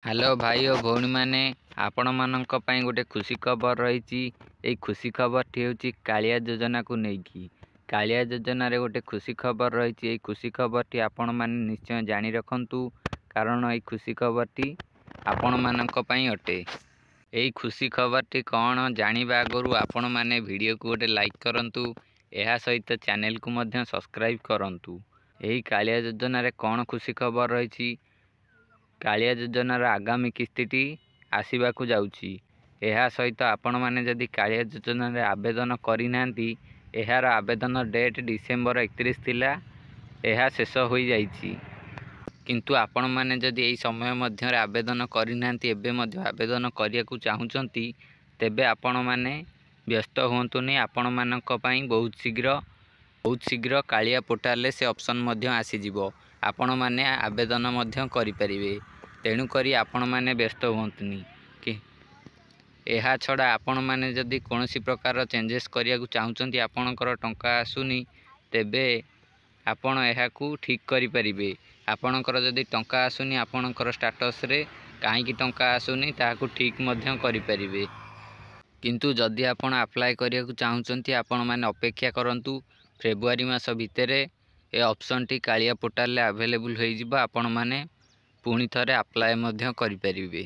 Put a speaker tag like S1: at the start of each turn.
S1: Hello भाई और भौणी मैंने आपण मानक पई गोटे खुशी खबर रही। यही खुशी खबर टी हूँ कालिया योजना को लेकिन कालिया योजना रे गोटे खुशी खबर रही। यही खुशी खबर टी आपण माने निश्चय जानी रखंतु कारण यही खुशी खबर टी आपण मानक पई अटे। यही खुशी खबर टी कौन जानिबा आगु आपण माने वीडियो को गोटे लाइक करंतु एहा सहित चैनल को मध्य सब्सक्राइब करंतु। यही कालिया योजना रे कौन खुशी खबर रही। कालिया योजनार आगामी किस्ती आसवाक जाउछि। एहा सहित आपण माने जदि कालिया योजना रे आवेदन करिनांती एहार आवेदन डेट डिसेम्बर 31 थिला। एहा शेष होई जाइछि किंतु आपण माने जदि एई समय मध्य आवेदन करिनांती एबे मध्य आवेदन करियाकु चाहुचंती तेबे आपण माने व्यस्त होंतुनी। आपण मानक पई बहुत शीघ्र कालिया पोर्टाल रे से ऑप्शन मध्य आसी जिवो। आपण माने आवेदन मध्य करि परिबे। तेणु करी आपण माने व्यस्त होंतुनी कि एहा छड़ा आपण माने जदि कोनोसी प्रकार चेंजेस करिया को चाहुचंती आपणकर टंका आसुनी तेबे आपण एहाकू ठीक करि परिबे। आपणकर जदि टंका आसुनी आपणकर स्टेटस रे काहे कि टंका आसुनी ताहाकू ठीक मध्य करि परिबे। किंतु जदि आपण अप्लाई करिया को चाहुचंती आपण माने अपेक्षा करंतु फेब्रुआरी मास भितरे ए ऑप्शन टी कालिया पोर्टाल रे अवेलेबल होई जिवो। आपण माने पुणी थरे अप्लाई मध्य करि परिबे।